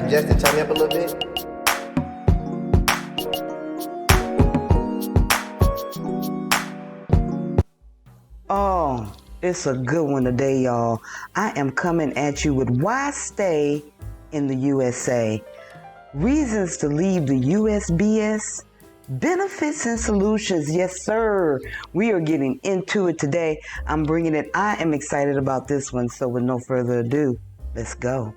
Justin, turn me up a little bit. Oh, it's a good one today, y'all. I am coming at you with why stay in the USA, reasons to leave the USBS, benefits and solutions. Yes, sir. We are getting into it today. I'm bringing it. I am excited about this one. So with no further ado, let's go.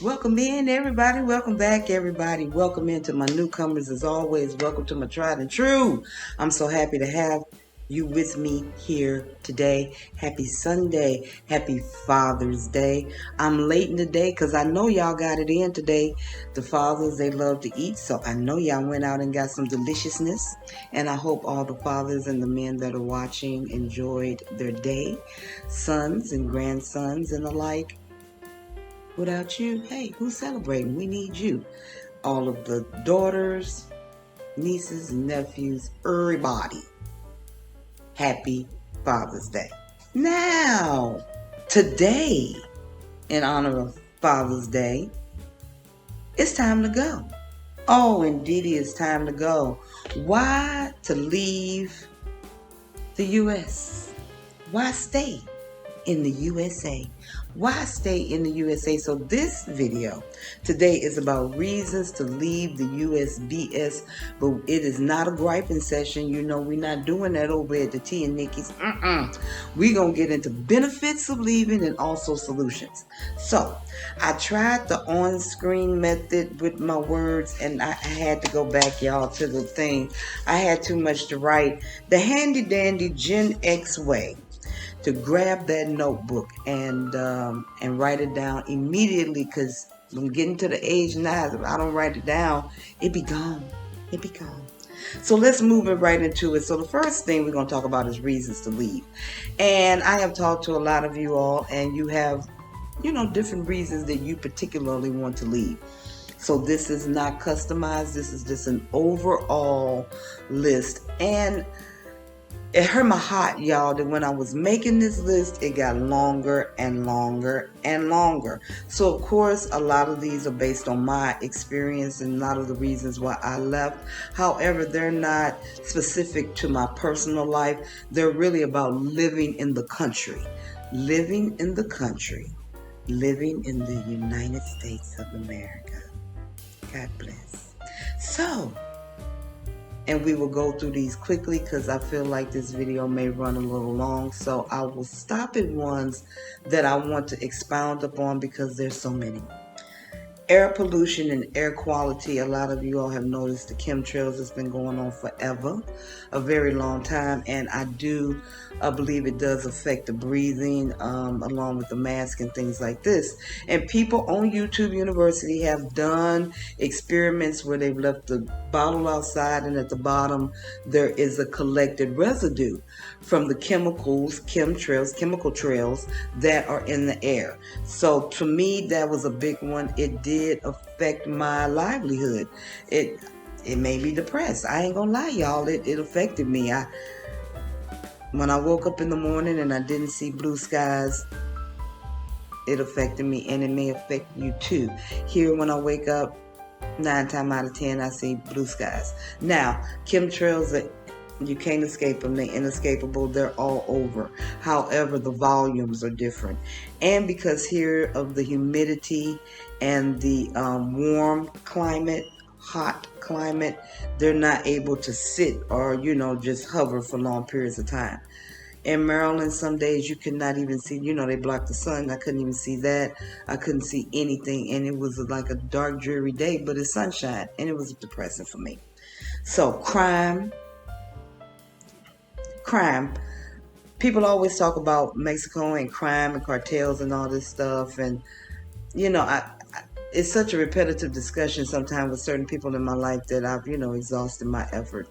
Welcome in, everybody. Welcome back, everybody. Welcome into my newcomers as always. Welcome to my tried and true. I'm so happy to have you with me here today. Happy Sunday. Happy Father's Day. I'm late in the day because I know y'all got it in today. The fathers, they love to eat, so I know y'all went out and got some deliciousness. And I hope all the fathers and the men that are watching enjoyed their day. Sons and grandsons and the like. Without you, hey, who's celebrating? We need you. All of the daughters, nieces, and nephews, everybody. Happy Father's Day. Now, today, in honor of Father's Day, it's time to go. Oh, indeed, it's time to go. Why to leave the U.S.? Why stay in the USA? Why stay in the USA? So this video today is about reasons to leave the USBS, but it is not a griping session. You know, we're not doing that over at the T and Niki's. We're going to get into benefits of leaving and also solutions. So I tried the on-screen method with my words, and I had to go back, y'all, to the thing. I had too much to write. The handy-dandy Gen X way to grab that notebook and write it down immediately, because I'm getting to the age now, if I don't write it down, it be gone. It be gone. So let's move it right into it. So the first thing we're going to talk about is reasons to leave. And I have talked to a lot of you all, and you have, you know, different reasons that you particularly want to leave. So this is not customized. This is just an overall list. And it hurt my heart, y'all, that when I was making this list, it got longer and longer and longer. So, of course, a lot of these are based on my experience and a lot of the reasons why I left. However, they're not specific to my personal life. They're really about living in the country. Living in the country. Living in the United States of America. God bless. So, and we will go through these quickly because I feel like this video may run a little long. So I will stop at ones that I want to expound upon because there's so many. Air pollution and air quality. A lot of you all have noticed the chemtrails has been going on forever, a very long time. And I do believe it does affect the breathing along with the mask and things like this. And people on YouTube University have done experiments where they've left the bottle outside, and at the bottom there is a collected residue from the chemtrails, chemical trails that are in the air. So to me, that was a big one. It did affect my livelihood. It made me depressed. I ain't gonna lie, y'all. It affected me. When I woke up in the morning and I didn't see blue skies, it affected me, and it may affect you too. Here, when I wake up, 9 times out of 10, I see blue skies. Now, chemtrails, you can't escape them. They're inescapable. They're all over. However, the volumes are different. And because here of the humidity and the warm climate, hot climate, they're not able to sit or, you know, just hover for long periods of time. In Maryland, some days you could not even see, you know, they blocked the sun. I couldn't even see that. I couldn't see anything. And it was like a dark, dreary day, but it's sunshine. And it was depressing for me. So crime. People always talk about Mexico and crime and cartels and all this stuff. And, you know, it's such a repetitive discussion sometimes with certain people in my life that I've, you know, exhausted my effort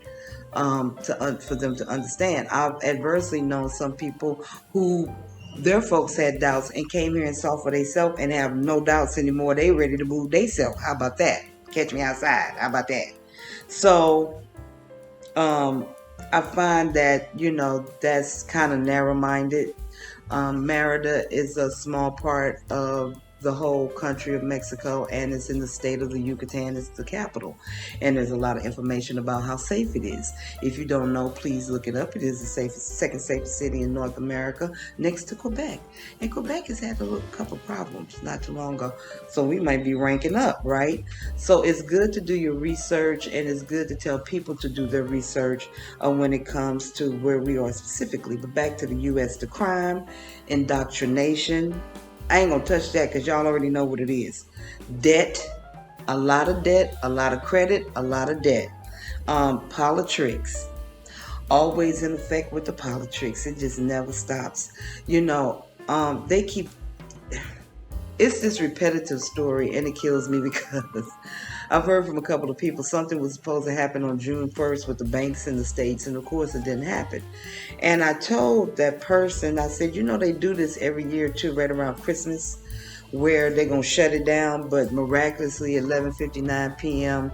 for them to understand. I've adversely known some people who their folks had doubts and came here and saw for themselves and have no doubts anymore. They ready to move themselves. How about that? Catch me outside. How about that? So, I find that, you know, that's kind of narrow-minded. Merida is a small part of the whole country of Mexico, and it's in the state of the Yucatan. It's the capital, and there's a lot of information about how safe it is. If you don't know, please look it up. It is the second safest city in North America, next to Quebec. And Quebec has had a couple problems not too long ago, so we might be ranking up, right? So it's good to do your research, and it's good to tell people to do their research when it comes to where we are specifically. But back to the U.S., the crime, indoctrination. I ain't gonna touch that because y'all already know what it is. Debt, a lot of debt, a lot of credit, a lot of debt. Politics, always in effect with the politics. It just never stops. They keep, it's this repetitive story, and it kills me because I've heard from a couple of people something was supposed to happen on June 1st with the banks in the States, and of course it didn't happen. And I told that person, I said, they do this every year too, right around Christmas, where they're going to shut it down, but miraculously at 11:59 p.m.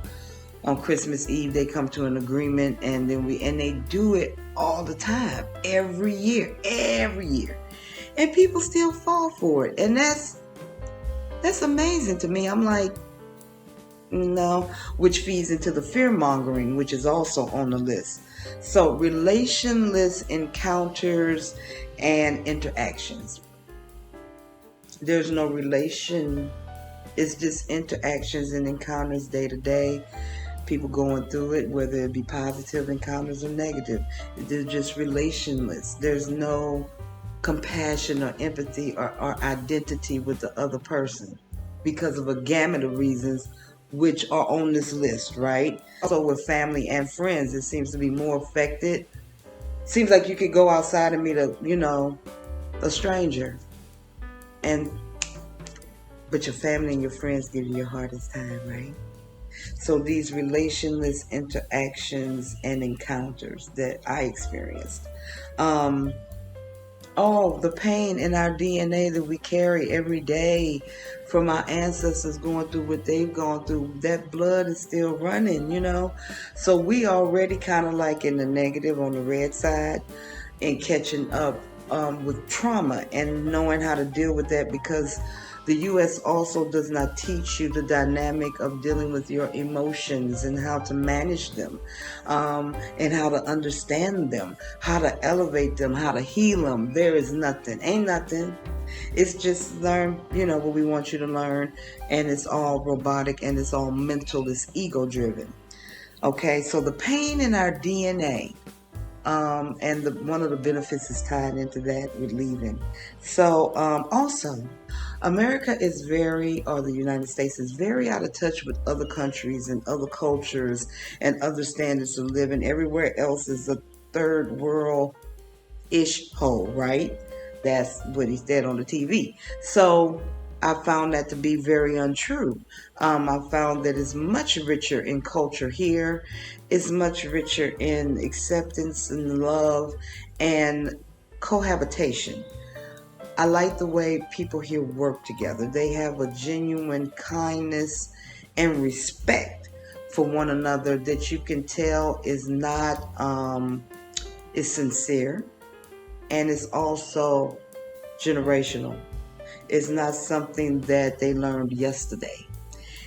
on Christmas Eve, they come to an agreement, and they do it all the time, every year. And people still fall for it. And that's amazing to me. I'm like, no, which feeds into the fear-mongering, which is also on the list. So relationless encounters and interactions. There's no relation. It's just interactions and encounters day to day. People going through it, whether it be positive encounters or negative. They're just relationless. There's no compassion or empathy or identity with the other person because of a gamut of reasons which are on this list, right? Also with family and friends, it seems to be more affected. Seems like you could go outside and meet a stranger, but your family and your friends give you your hardest time, right? So these relationless interactions and encounters that I experienced. The pain in our DNA that we carry every day from our ancestors going through what they've gone through, that blood is still running, So we already kind of like in the negative on the red side and catching up with trauma and knowing how to deal with that, because the U.S. also does not teach you the dynamic of dealing with your emotions and how to manage them, and how to understand them, how to elevate them, how to heal them. There is nothing. Ain't nothing. It's just learn, what we want you to learn, and it's all robotic, and it's all mental, it's ego-driven. Okay, so the pain in our DNA, and one of the benefits is tied into that with leaving. So also, America is the United States is very out of touch with other countries and other cultures and other standards of living. Everywhere else is a third world-ish hole, right? That's what he said on the TV. So I found that to be very untrue. I found that it's much richer in culture here. It's much richer in acceptance and love and cohabitation. I like the way people here work together. They have a genuine kindness and respect for one another that you can tell is not, is sincere, and it's also generational. It's not something that they learned yesterday.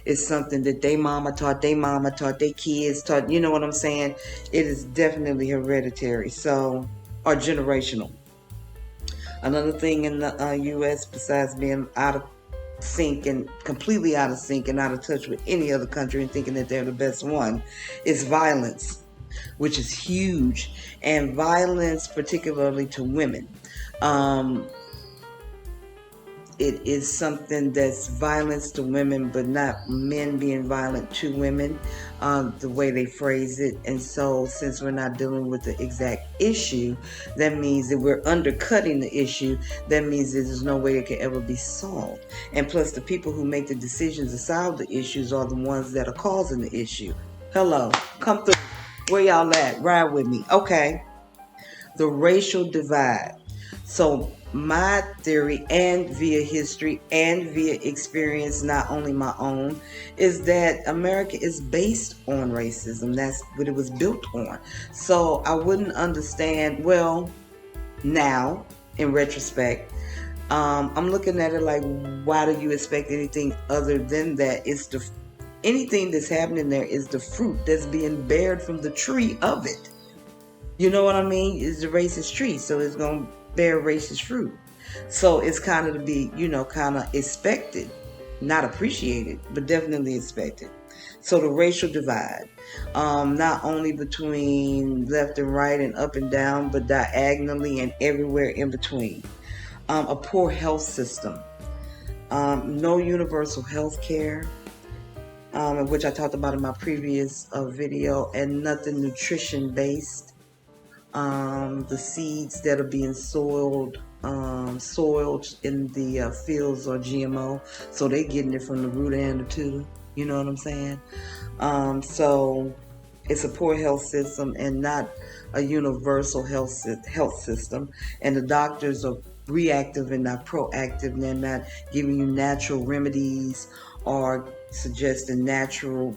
It's something that their mama taught, their kids taught, you know what I'm saying? It is definitely hereditary, or generational. Another thing in the U.S., besides being out of sync and completely out of sync and out of touch with any other country and thinking that they're the best one, is violence, which is huge, and violence particularly to women. It is something that's violence to women, but not men being violent to women, the way they phrase it. And so since we're not dealing with the exact issue, that means that we're undercutting the issue. That means that there's no way it can ever be solved. And plus, the people who make the decisions to solve the issues are the ones that are causing the issue. Hello, come through. Where y'all at? Ride with me. Okay. The racial divide. So my theory, and via history and via experience, not only my own, is that America is based on racism. That's what it was built on. So I wouldn't understand, well, now in retrospect, I'm looking at it like, why do you expect anything other than that? Anything that's happening there is the fruit that's being bared from the tree of it. You know what I mean? It's the racist tree, so it's gonna bear racist fruit. So it's kind of to be, kind of expected, not appreciated, but definitely expected. So the racial divide, not only between left and right and up and down, but diagonally and everywhere in between. A poor health system, no universal health care, which I talked about in my previous video, and nothing nutrition based. The seeds that are being soiled in the fields are GMO, so they're getting it from the root and the tutor. You know what I'm saying? So it's a poor health system and not a universal health system. And the doctors are reactive and not proactive, and they're not giving you natural remedies or suggesting natural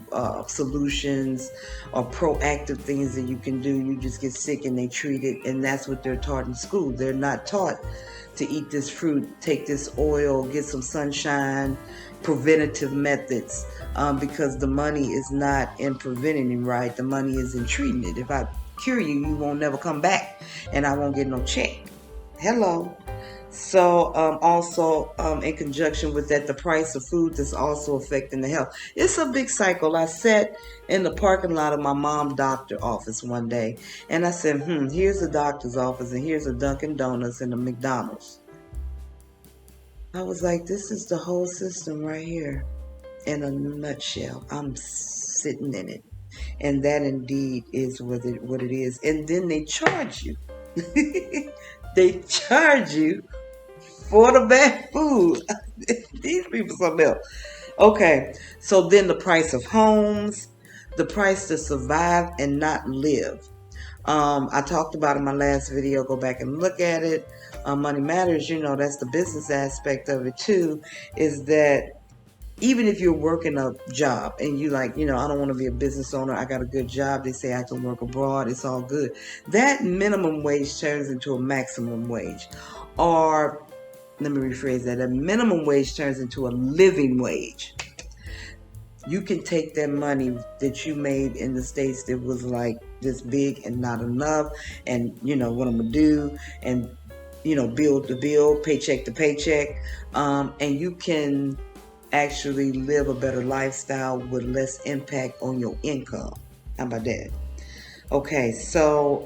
solutions or proactive things that you can do. You just get sick and they treat it, and that's what they're taught in school. They're not taught to eat this fruit, take this oil, get some sunshine, preventative methods, because the money is not in preventing, right? The money is in treating it. If I cure you, you won't never come back, and I won't get no check. Hello. So also in conjunction with that, the price of food is also affecting the health. It's a big cycle. I sat in the parking lot of my mom's doctor office one day, and I said, here's the doctor's office, and here's a Dunkin' Donuts and a McDonald's. I was like, this is the whole system right here in a nutshell. I'm sitting in it. And that indeed is what it is. And then they charge you. They charge you for the bad food. These people something else. Okay, so then the price of homes, the price to survive and not live. I talked about in my last video. Go back and look at it. Money Matters, that's the business aspect of it too, is that even if you're working a job and you like, I don't want to be a business owner, I got a good job, they say I can work abroad, it's all good. That minimum wage turns into a maximum wage. Or, let me rephrase that, a minimum wage turns into a living wage. You can take that money that you made in the States that was like this big and not enough, and what I'm going to do, and build the bill, paycheck to paycheck, and you can actually live a better lifestyle with less impact on your income. How about that? Okay, so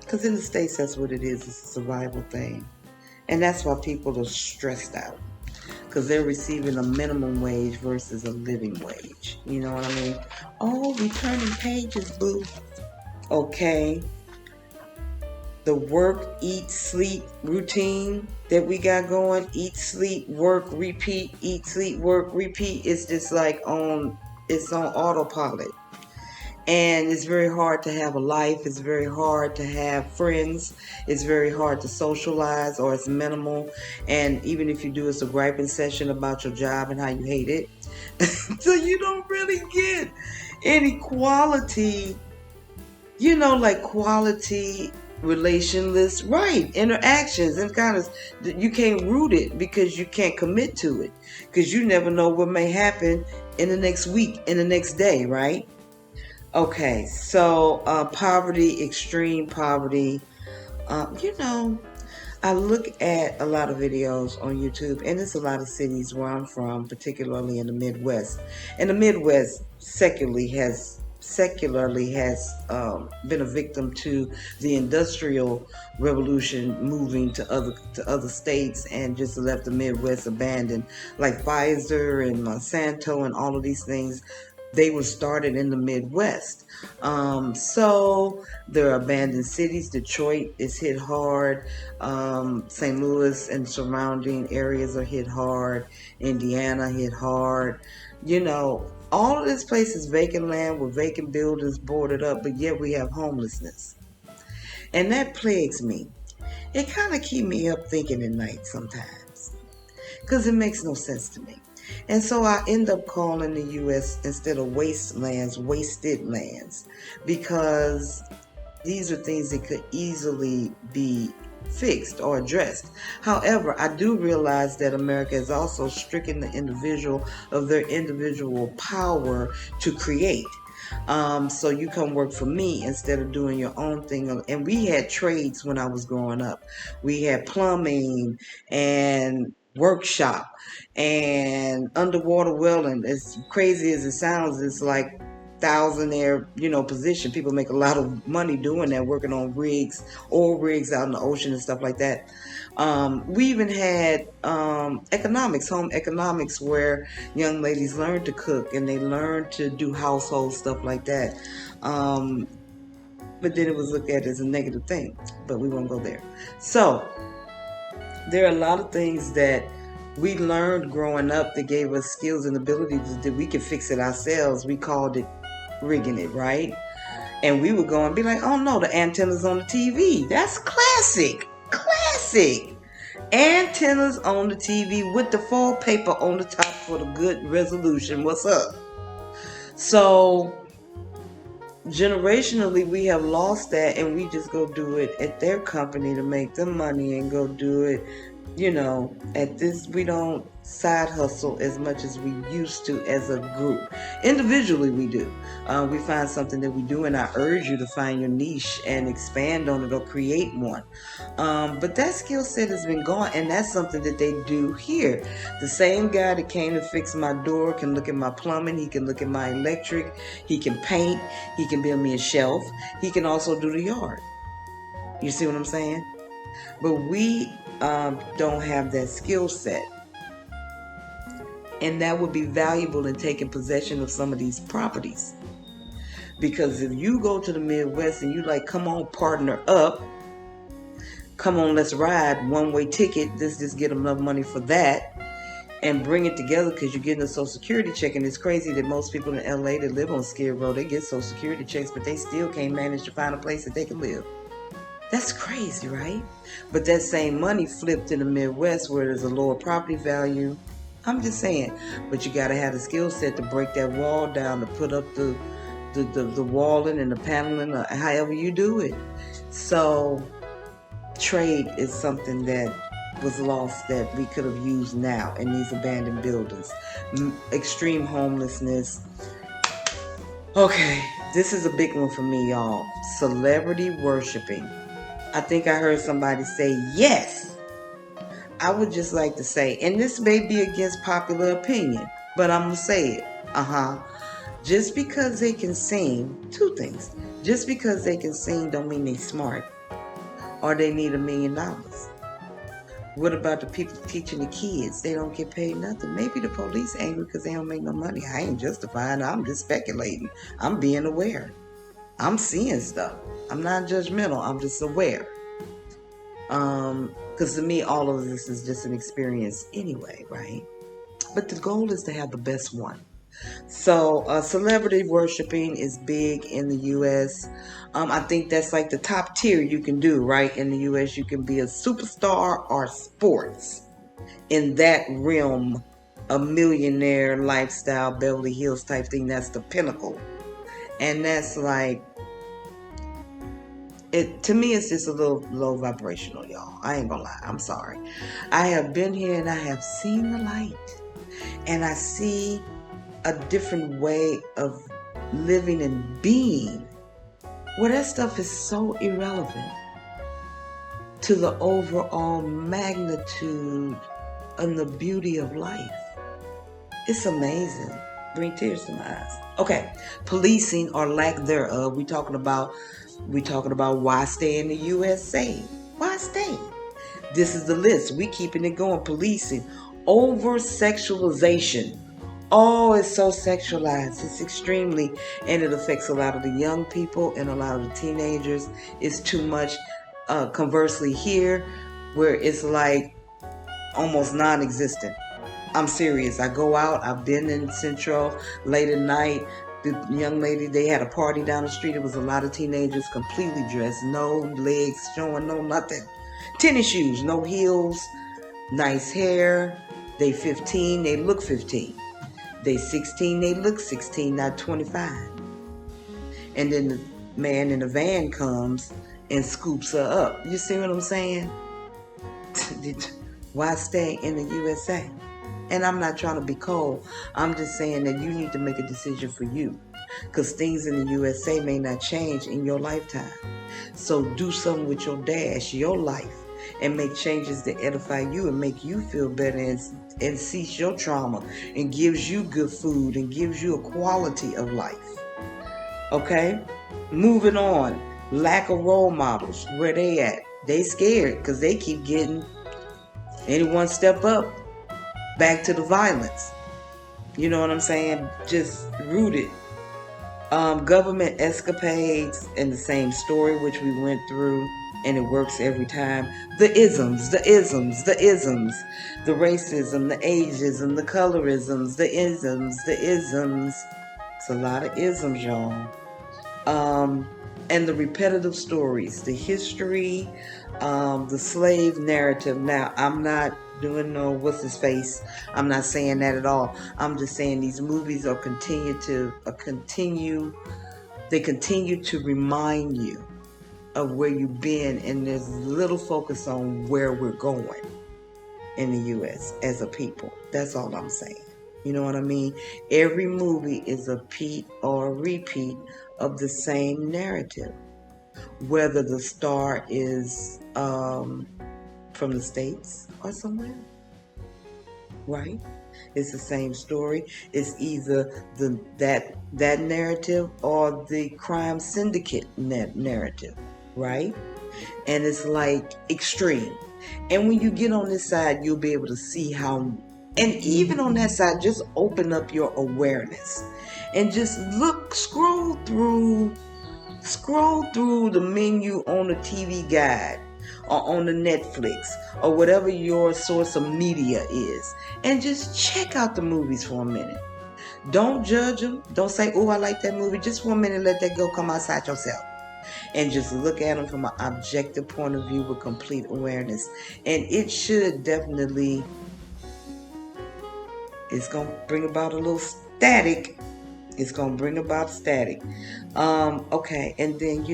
because in the States that's what it is. It's a survival thing, and that's why people are stressed out, because they're receiving a minimum wage versus a living wage. You know what I mean? Oh, returning pages, boo. Okay. The work, eat, sleep routine that we got going, eat, sleep, work, repeat, eat, sleep, work, repeat, it's just like it's on autopilot. And it's very hard to have a life. It's very hard to have friends. It's very hard to socialize, or it's minimal. And even if you do, it's a griping session about your job and how you hate it. So you don't really get any quality, like quality relationless, right, interactions, and kind of, you can't root it because you can't commit to it, because you never know what may happen in the next week, in the next day, right? Okay, so poverty, extreme poverty. I look at a lot of videos on YouTube, and there's a lot of cities where I'm from, particularly in the Midwest. And the Midwest secularly has been a victim to the industrial revolution, moving to other states, and just left the Midwest abandoned, like Pfizer and Monsanto and all of these things. They were started in the Midwest. So there are abandoned cities. Detroit is hit hard. St. Louis and surrounding areas are hit hard. Indiana hit hard. All of this place is vacant land with vacant buildings boarded up, but yet we have homelessness. And that plagues me. It kind of keeps me up thinking at night sometimes, because it makes no sense to me. And so I end up calling the U.S., instead of wastelands, wasted lands, because these are things that could easily be fixed or addressed. However, I do realize that America has also stricken the individual of their individual power to create. So you come work for me instead of doing your own thing. And we had trades when I was growing up. We had plumbing and workshop and underwater welding. As crazy as it sounds, it's like thousandaire, position. People make a lot of money doing that, working on rigs, oil rigs out in the ocean and stuff like that. We even had economics, home economics, where young ladies learned to cook and they learned to do household stuff like that. But then it was looked at as a negative thing, but we won't go there. So there are a lot of things that we learned growing up that gave us skills and abilities that we could fix it ourselves. We called it rigging it, right? And we would go and be like, oh no, the antennas on the TV. That's classic. Classic. Antennas on the TV with the foil paper on the top for the good resolution. What's up? So generationally, we have lost that, and we just go do it at their company to make them money and go do it. At this, we don't side hustle as much as we used to as a group. Individually, we do. We find something that we do, and I urge you to find your niche and expand on it or create one. But that skill set has been gone, and that's something that they do here. The same guy that came to fix my door can look at my plumbing. He can look at my electric. He can paint. He can build me a shelf. He can also do the yard. You see what I'm saying? But we don't have that skill set. And that would be valuable in taking possession of some of these properties. Because if you go to the Midwest and you like, come on, partner up. Come on, let's ride. One-way ticket. Let's just get enough money for that. And bring it together because you're getting a Social Security check. And it's crazy that most people in LA that live on Skid Row, they get Social Security checks, but they still can't manage to find a place that they can live. That's crazy, right? But that same money flipped in the Midwest where there's a lower property value. I'm just saying. But you got to have the skill set to break that wall down, to put up the walling and the paneling, or however you do it. So trade is something that was lost that we could have used now in these abandoned buildings. Extreme homelessness. Okay, this is a big one for me, y'all. Celebrity worshiping. I think I heard somebody say yes. I would just like to say, and this may be against popular opinion, but I'm going to say it. Just because they can sing, two things. Just because they can sing don't mean they smart or they need $1 million. What about the people teaching the kids? They don't get paid nothing. Maybe the police angry because they don't make no money. I ain't justifying. I'm just speculating. I'm being aware. I'm seeing stuff. I'm not judgmental. I'm just aware. Because to me, all of this is just an experience anyway, right? But the goal is to have the best one. So celebrity worshiping is big in the U.S. I think that's like the top tier you can do, right? In the U.S., you can be a superstar or sports. In that realm, a millionaire lifestyle, Beverly Hills type thing, that's the pinnacle. And that's like, to me, it's just a little low vibrational, y'all. I ain't gonna lie. I'm sorry. I have been here and I have seen the light. And I see a different way of living and being, where that stuff is so irrelevant to the overall magnitude and the beauty of life. It's amazing. Bring tears to my eyes. Okay, policing or lack thereof. We talking about why stay in the USA? Why stay? This is the list. We keeping it going. Policing, over sexualization. Oh, it's so sexualized. It's extremely, and it affects a lot of the young people and a lot of the teenagers. It's too much. Conversely here, where it's like almost non-existent. I'm serious. I go out. I've been in Central late at night. The young lady, they had a party down the street. It was a lot of teenagers completely dressed. No legs showing, no nothing. Tennis shoes, no heels, nice hair. They 15, they look 15. They 16, they look 16, not 25. And then the man in the van comes and scoops her up. You see what I'm saying? Why stay in the USA? And I'm not trying to be cold. I'm just saying that you need to make a decision for you. Because things in the USA may not change in your lifetime. So do something with your dash, your life, and make changes that edify you and make you feel better and cease your trauma and gives you good food and gives you a quality of life. Okay? Moving on. Lack of role models. Where they at? They scared because they keep getting anyone step up, back to the violence. You know what I'm saying? Just rooted. Government escapades and the same story which we went through, and it works every time. The isms, the isms, the isms, the racism, the ageism, the colorisms, the isms, the isms. It's a lot of isms, y'all. And the repetitive stories, the history, the slave narrative. Now, I'm not doing no what's his face. I'm not saying that at all. I'm just saying these movies are they continue to remind you of where you've been, and there's little focus on where we're going in the U.S. as a people. That's all I'm saying. You know what I mean? Every movie is a repeat of the same narrative. Whether the star is from the States or somewhere, right? It's the same story. It's either that narrative or the crime syndicate narrative, right? And it's like extreme. And when you get on this side, you'll be able to see how, and even on that side, just open up your awareness and just scroll through the menu on the TV guide or on the Netflix or whatever your source of media is, and just check out the movies for a minute. Don't judge them. Don't say, oh, I like that movie. Just for a minute, let that go. Come outside yourself and just look at them from an objective point of view with complete awareness. And it should definitely, it's going to bring about a little static. It's going to bring about static. Okay, and then,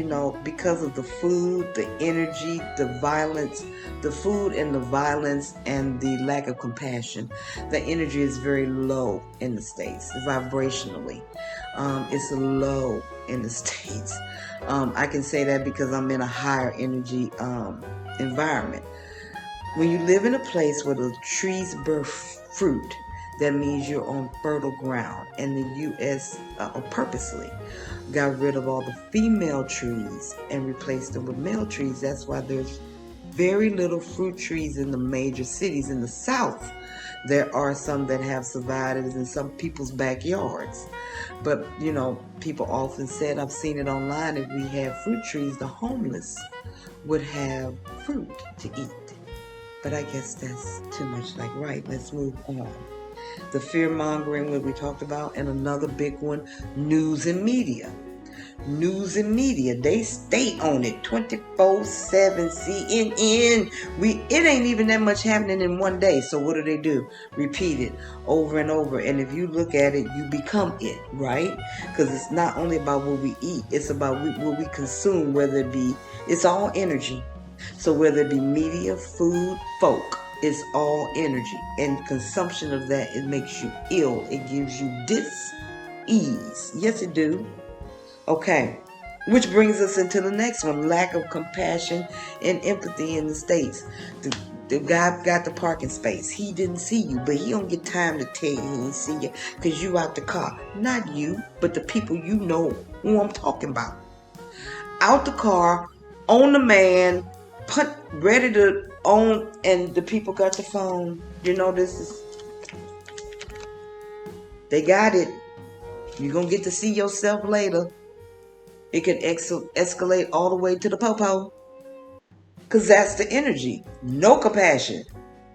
because of the food, the energy, the violence, the food and the violence and the lack of compassion, the energy is very low in the States, vibrationally. It's low in the States. I can say that because I'm in a higher energy environment. When you live in a place where the trees bear fruit, that means you're on fertile ground. And the U.S. Purposely got rid of all the female trees and replaced them with male trees. That's why there's very little fruit trees in the major cities. In the South, there are some that have survived in some people's backyards. But, people often said, I've seen it online, if we had fruit trees, the homeless would have fruit to eat. But I guess that's too much like, right, let's move on. The fear-mongering that we talked about, and another big one, news and media. News and media, they stay on it 24/7. CNN. It ain't even that much happening in one day. So what do? Repeat it over and over. And if you look at it, you become it, right? Because it's not only about what we eat, it's about what we consume, it's all energy. So whether it be media, food, folk, it's all energy. And consumption of that, it makes you ill. It gives you dis-ease. Yes, it do. Okay. Which brings us into the next one. Lack of compassion and empathy in the States. The guy got the parking space. He didn't see you, but he don't get time to tell you he didn't see you because you out the car. Not you, but the people you know who I'm talking about. Out the car, on the man, ready to own, and the people got the phone. They got it. You're going to get to see yourself later. It can escalate all the way to the popo. Because that's the energy. No compassion.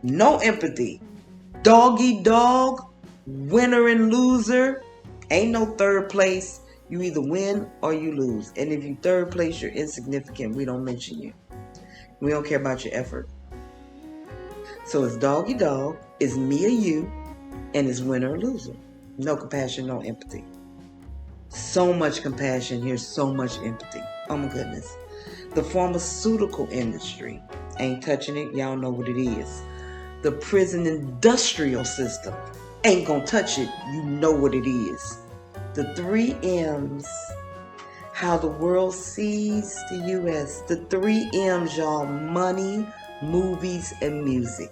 No empathy. Dog eat dog. Winner and loser. Ain't no third place. You either win or you lose. And if you third place, you're insignificant. We don't mention you. We don't care about your effort. So it's dog eat dog. It's me or you. And it's winner or loser. No compassion, no empathy. So much compassion, here's so much empathy. Oh my goodness. The pharmaceutical industry, ain't touching it. Y'all know what it is. The prison industrial system, ain't gonna touch it. You know what it is. The 3 M's, how the world sees the U.S. The 3 M's, y'all: money, movies, and music.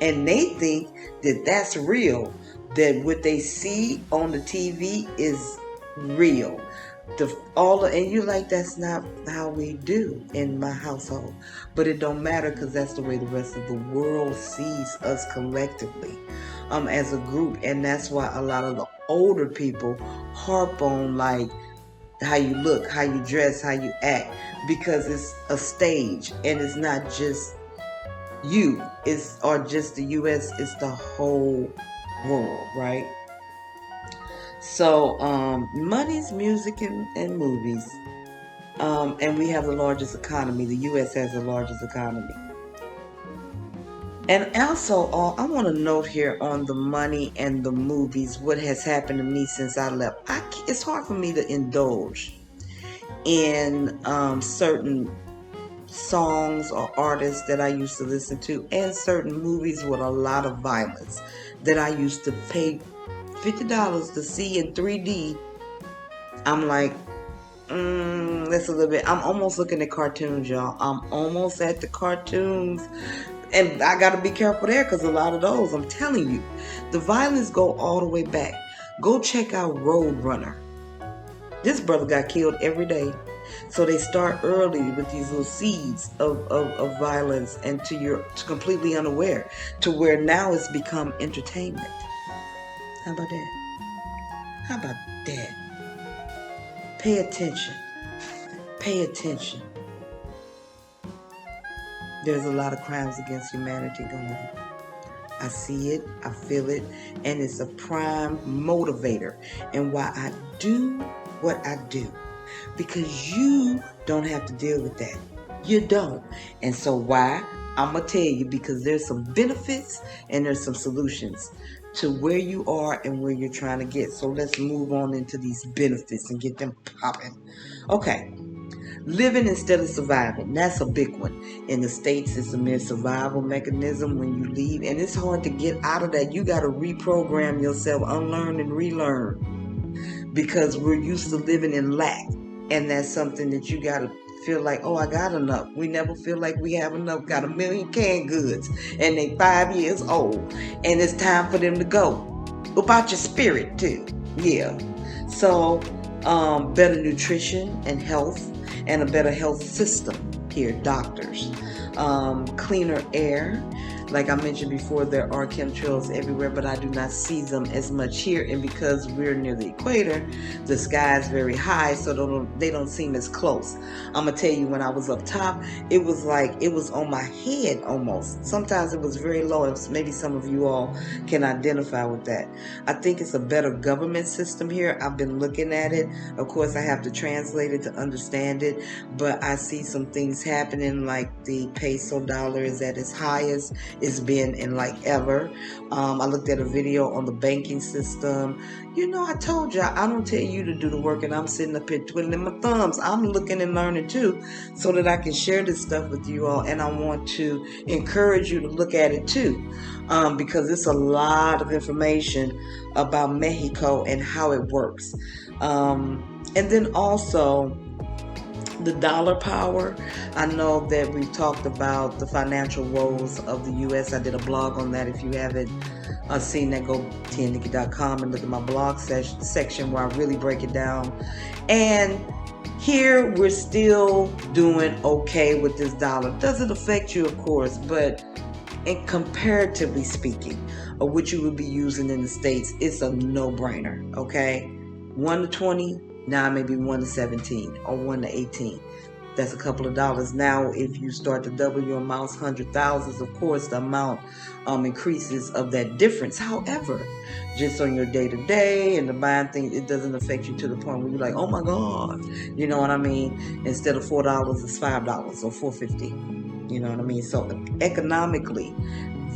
And they think that that's real, that what they see on the TV is real. And you like, that's not how we do in my household. But it don't matter, because that's the way the rest of the world sees us collectively, as a group. And that's why a lot of the older people harp on, like, how you look, how you dress, how you act, because it's a stage, and it's not just you, or just the U.S., it's the whole world, right? So, money's music and movies. And we have the largest economy. The U.S. has the largest economy. And also, I want to note here on the money and the movies, what has happened to me since I left. It's hard for me to indulge in certain songs or artists that I used to listen to, and certain movies with a lot of violence that I used to pay $50 to see in 3D. I'm like, that's a little bit. I'm almost looking at cartoons, y'all. I'm almost at the cartoons. And I got to be careful there, because a lot of those, I'm telling you, the violence go all the way back. Go check out Roadrunner. This brother got killed every day. So they start early with these little seeds of violence, and you're completely unaware, to where now it's become entertainment. How about that? How about that? Pay attention. Pay attention. There's a lot of crimes against humanity going on. I see it, I feel it, and it's a prime motivator and why I do what I do. Because you don't have to deal with that. You don't. And so why? I'm going to tell you, because there's some benefits and there's some solutions to where you are and where you're trying to get. So let's move on into these benefits and get them popping. Okay. Living instead of surviving. That's a big one. In the States, it's a mere survival mechanism when you leave. And it's hard to get out of that. You got to reprogram yourself, unlearn and relearn. Because we're used to living in lack. And that's something that you got to feel like, oh, I got enough. We never feel like we have enough. Got 1 million canned goods. And they 5 years old. And it's time for them to go. About your spirit, too. Yeah. So, better nutrition and health. And a better health system here, doctors. Cleaner air. Like I mentioned before, there are chemtrails everywhere, but I do not see them as much here. And because we're near the equator, the sky is very high, so they don't seem as close. I'm going to tell you, when I was up top, it was like it was on my head almost. Sometimes it was very low. Maybe some of you all can identify with that. I think it's a better government system here. I've been looking at it. Of course, I have to translate it to understand it, but I see some things happening, like the peso dollar is at its highest it's been in like ever. I looked at a video on the banking system. You know, I told you, I don't tell you to do the work, and I'm sitting up here twiddling my thumbs. I'm looking and learning too, so that I can share this stuff with you all. And I want to encourage you to look at it too, because it's a lot of information about Mexico and how it works. And then also, the dollar power. I know that we've talked about the financial woes of the U.S. I did a blog on that. If you haven't seen that, go to tniki.com and look at my blog section where I really break it down. And here we're still doing okay with this dollar. Doesn't affect you, of course, but comparatively speaking of what you would be using in the States, it's a no-brainer, okay? 1 to 20, now maybe 1 to 17 or 1 to 18. That's a couple of dollars. Now, if you start to double your amounts, hundred thousands, of course, the amount increases of that difference. However, just on your day-to-day and the buying things, it doesn't affect you to the point where you're like, oh my God, you know what I mean? Instead of $4, it's $5 or $4.50. You know what I mean? So economically,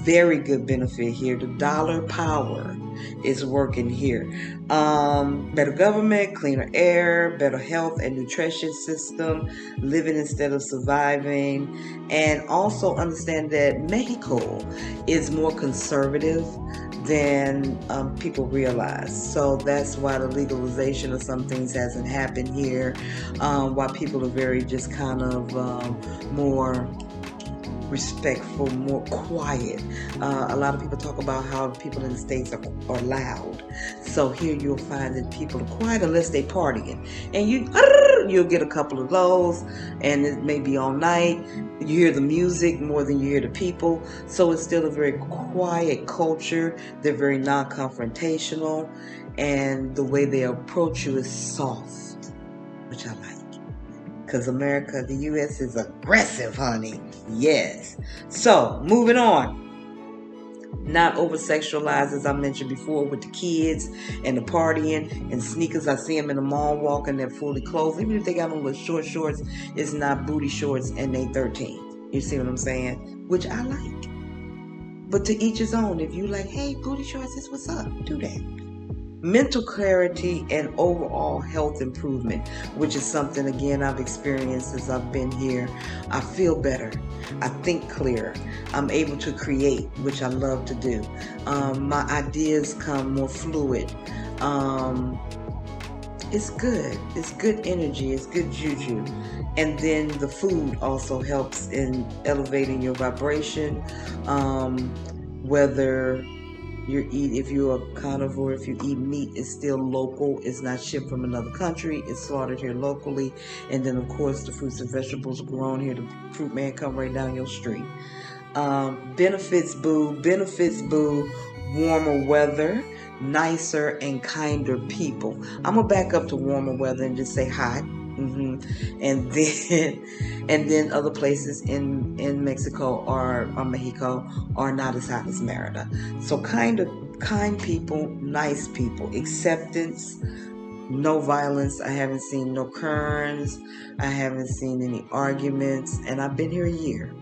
Very good benefit here. The dollar power is working here. Better government, cleaner air, better health and nutrition system, living instead of surviving, and also understand that Mexico is more conservative than people realize. So that's why the legalization of some things hasn't happened here. Why people are very just kind of more respectful, more quiet. A lot of people talk about how people in the States are loud. So here you'll find that people are quiet unless they partying. And you'll get a couple of those, and it may be all night. You hear the music more than you hear the people. So it's still a very quiet culture. They're very non-confrontational. And the way they approach you is soft, which I like. Because America, the U.S. is aggressive, honey. Yes. So, moving on. Not over-sexualized, as I mentioned before, with the kids and the partying and sneakers. I see them in the mall walking, they're fully clothed. Even if they got on little short shorts, it's not booty shorts and they 13. You see what I'm saying? Which I like. But to each his own. If you like, hey, booty shorts is what's up, do that. Mental clarity and overall health improvement, which is something, again, I've experienced since I've been here. I feel better. I think clearer. I'm able to create, which I love to do. My ideas come more fluid. It's good. It's good energy. It's good juju. And then the food also helps in elevating your vibration. Whether if you're a carnivore, if you eat meat, it's still local. It's not shipped from another country. It's slaughtered here locally. And then, of course, the fruits and vegetables are grown here. The fruit man come right down your street. Benefits, boo. Warmer weather, nicer and kinder people. I'm going to back up to warmer weather and just say hot. And then other places in Mexico or Mexico are not as hot as Merida. So kind people, nice people, acceptance, no violence. I haven't seen no kerns. I haven't seen any arguments, and I've been here a year,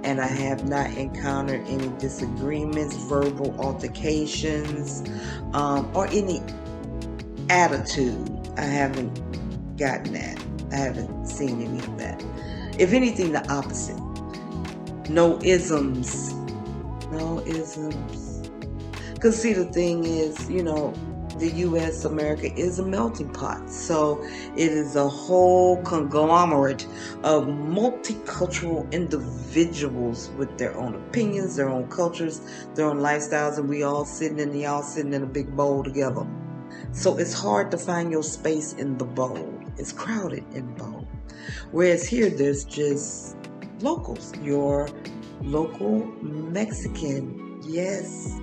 and I have not encountered any disagreements, verbal altercations, or any attitude. I haven't gotten that. I haven't seen any of that. If anything, the opposite. No isms. Because see, the thing is, the U.S., America is a melting pot. So it is a whole conglomerate of multicultural individuals with their own opinions, their own cultures, their own lifestyles, and y'all sitting in a big bowl together. So it's hard to find your space in the bowl. It's crowded in the bowl. Whereas here, there's just locals. Your local Mexican, yes.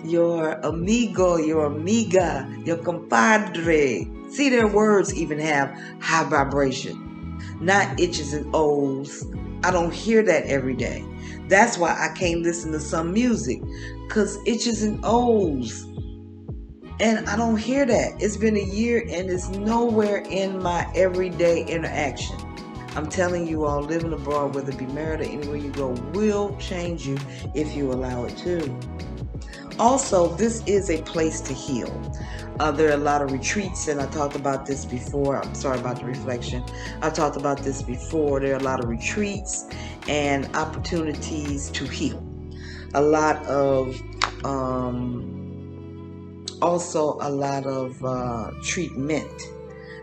Your amigo, your amiga, your compadre. See, their words even have high vibration. Not itches and O's. I don't hear that every day. That's why I can't listen to some music. Because itches and O's. And I don't hear that. It's been a year and it's nowhere in my everyday interaction. I'm telling you all, living abroad, whether it be Merida, anywhere you go, will change you if you allow it to. Also, this is a place to heal. There are a lot of retreats, and I talked about this before. I'm sorry about the reflection. I talked about this before. There are a lot of retreats and opportunities to heal. A lot of treatment.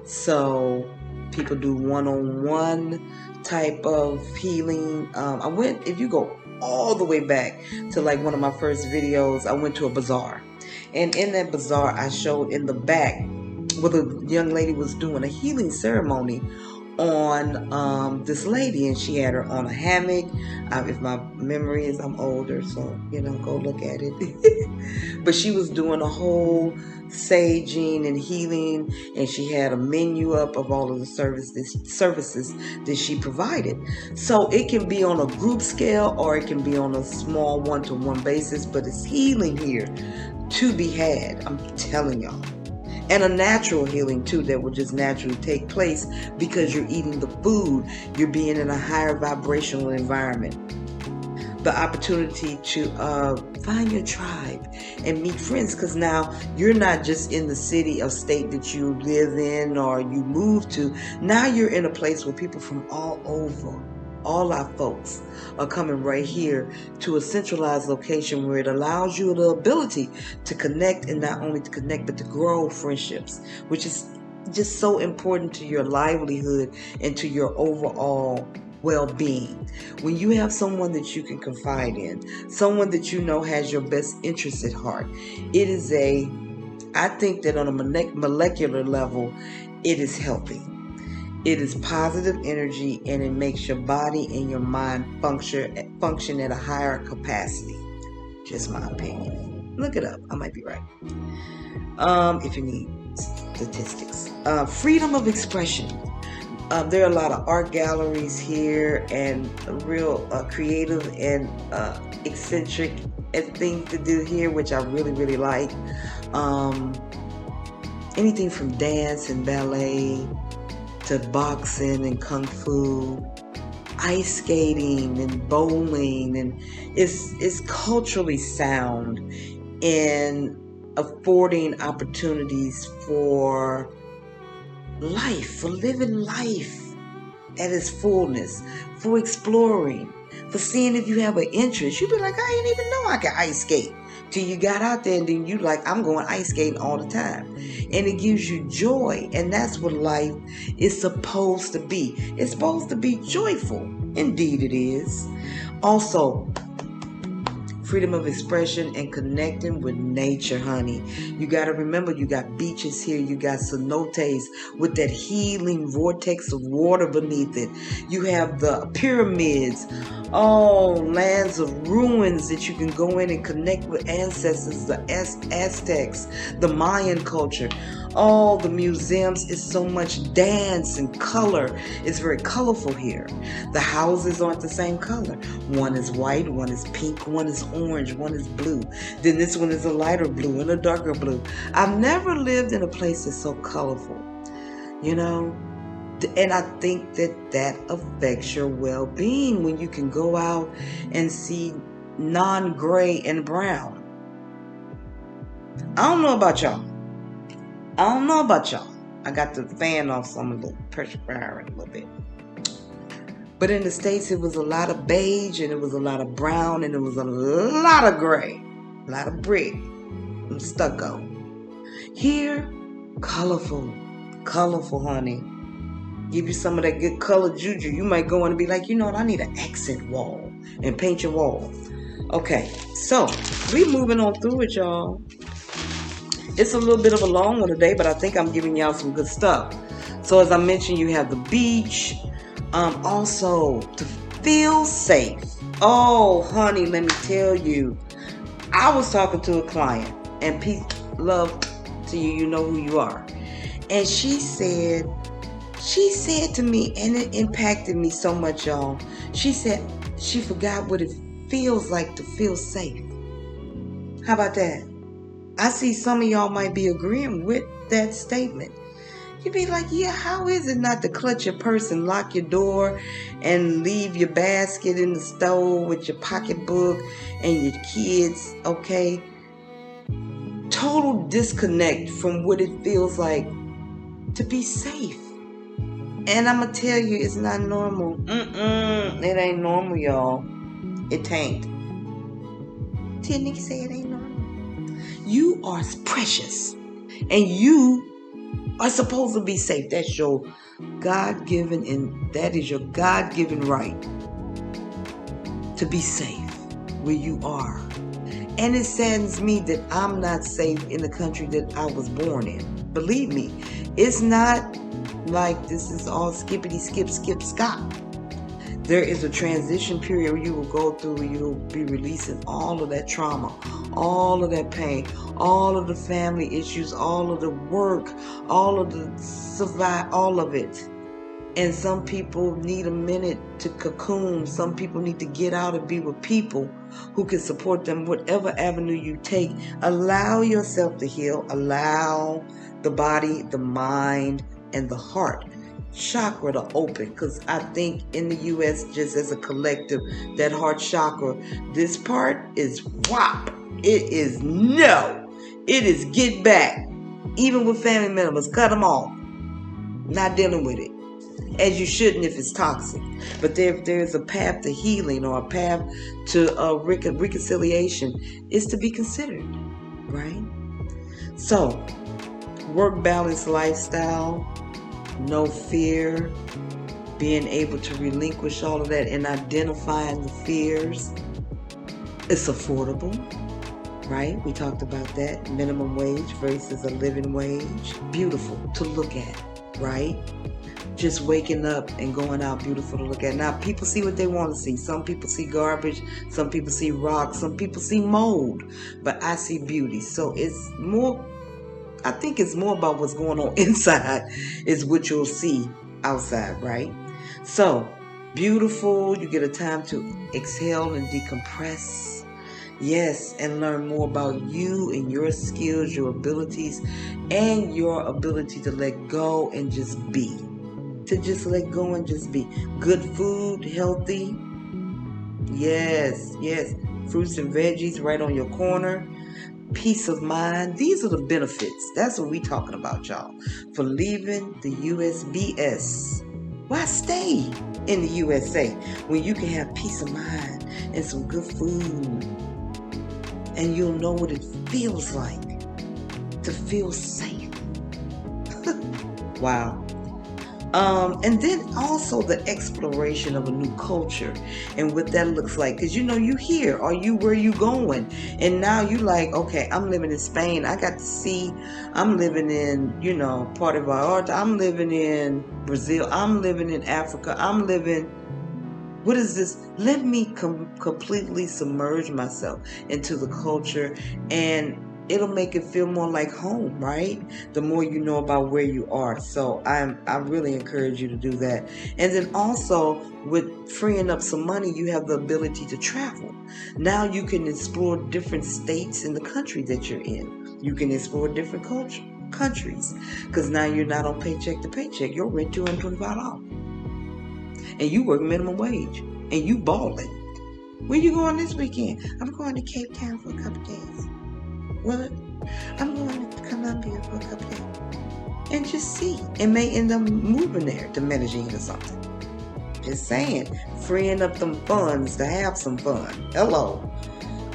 So people do one-on-one type of healing. If you go all the way back to like one of my first videos, I went to a bazaar. And in that bazaar, I showed in the back where the young lady was doing a healing ceremony on this lady, and she had her on a hammock. If my memory is, I'm older, so go look at it. But she was doing a whole saging and healing, and she had a menu up of all of the services that she provided. So it can be on a group scale or it can be on a small one-to-one basis, but it's healing here to be had, I'm telling y'all. And a natural healing too that will just naturally take place because you're eating the food, you're being in a higher vibrational environment. the opportunity to find your tribe and meet friends, because now you're not just in the city or state that you live in or you move to. Now you're in a place where people from all over, all our folks, are coming right here to a centralized location where it allows you the ability to connect, and not only to connect but to grow friendships, which is just so important to your livelihood and to your overall well-being. When you have someone that you can confide in, someone that you know has your best interests at heart, it is I think that on a molecular level, it is healthy. It is positive energy, and it makes your body and your mind function at a higher capacity. Just my opinion. Look it up. I might be right. If you need statistics. Freedom of expression. There are a lot of art galleries here, and real creative and eccentric things to do here, which I really, really like. Anything from dance and ballet to boxing and kung fu, ice skating and bowling, and it's culturally sound in affording opportunities for life, for living life at its fullness, for exploring, for seeing if you have an interest. You'd be like, I didn't even know I could ice skate. Till you got out there, and then you like, I'm going ice skating all the time. And it gives you joy, and that's what life is supposed to be. It's supposed to be joyful. Indeed it is. Also, freedom of expression and connecting with nature, honey. You got to remember, you got beaches here. You got cenotes with that healing vortex of water beneath it. You have the pyramids, lands of ruins that you can go in and connect with ancestors, the Aztecs, the Mayan culture. All the museums is so much dance and color. It's very colorful here. The houses aren't the same color. One is white, one is pink, one is orange, one is blue. Then this one is a lighter blue and a darker blue. I've never lived in a place that's so colorful, and I think that affects your well-being when you can go out and see non-gray and brown. I don't know about y'all. I got the fan off some of the pressure firing a little bit. But in the States, it was a lot of beige, and it was a lot of brown, and it was a lot of gray, a lot of brick and stucco. Here, colorful, honey. Give you some of that good color juju. You might go in and be like, you know what, I need an accent wall, and paint your wall. Okay, so we moving on through it, y'all. It's a little bit of a long one today, but I think I'm giving y'all some good stuff. So as I mentioned, you have the beach. Also, to feel safe. Oh, honey, let me tell you. I was talking to a client, and peace, love to you. You know who you are. And she said to me, and it impacted me so much, y'all. She said she forgot what it feels like to feel safe. How about that? I see some of y'all might be agreeing with that statement. You'd be like, yeah, how is it not to clutch your purse and lock your door and leave your basket in the stove with your pocketbook and your kids, okay? Total disconnect from what it feels like to be safe. And I'm going to tell you, it's not normal. It ain't normal, y'all. It ain't. Till Niki say it ain't normal. You are precious, and you are supposed to be safe. That's your God-given, and that is your God-given right to be safe where you are. And it saddens me that I'm not safe in the country that I was born in. Believe me, it's not like this is all skippity, skip, scop. There is a transition period where you will go through, where you'll be releasing all of that trauma, all of that pain, all of the family issues, all of the work, all of the survive, all of it. And some people need a minute to cocoon. Some people need to get out and be with people who can support them, whatever avenue you take. Allow yourself to heal. Allow the body, the mind, and the heart chakra to open, because I think in the U.S., just as a collective, that heart chakra, this part is whop. It is no. It is get back. Even with family members, cut them off. Not dealing with it. As you shouldn't if it's toxic. But there's a path to healing, or a path to reconciliation, is to be considered, right? So, work balance lifestyle, no fear, being able to relinquish all of that and identifying the fears. It's affordable, right? We talked about that. Minimum wage versus a living wage. Beautiful to look at, right? Just waking up and going out, beautiful to look at. Now, people see what they want to see. Some people see garbage. Some people see rocks. Some people see mold. But I see beauty. So it's more, I think it's more about what's going on inside is what you'll see outside, right? So, beautiful. You get a time to exhale and decompress. Yes, and learn more about you and your skills, your abilities, and your ability to let go and just be. To just let go and just be. Good food, healthy. Yes, yes. Fruits and veggies right on your corner. Peace of mind. These are the benefits. That's what we talking about, y'all. For leaving the USBS. Why stay in the USA when you can have peace of mind and some good food? And you'll know what it feels like to feel safe. Wow. And then also the exploration of a new culture and what that looks like. Because you here, or you where you going? And now you like, okay, I'm living in Spain. I got to see, I'm living in, part of Vallarta. I'm living in Brazil. I'm living in Africa. I'm living, what is this? Let me completely submerge myself into the culture, and it'll make it feel more like home, right? The more you know about where you are. So I really encourage you to do that. And then also with freeing up some money, you have the ability to travel. Now you can explore different states in the country that you're in. You can explore different countries, because now you're not on paycheck to paycheck. Your rent $225. And you work minimum wage. And you balling. Where you going this weekend? I'm going to Cape Town for a couple days. What? I'm going to Colombia for a couple days. And just see. And may end up moving there to Medellin or something. Just saying. Freeing up them funds to have some fun. Hello.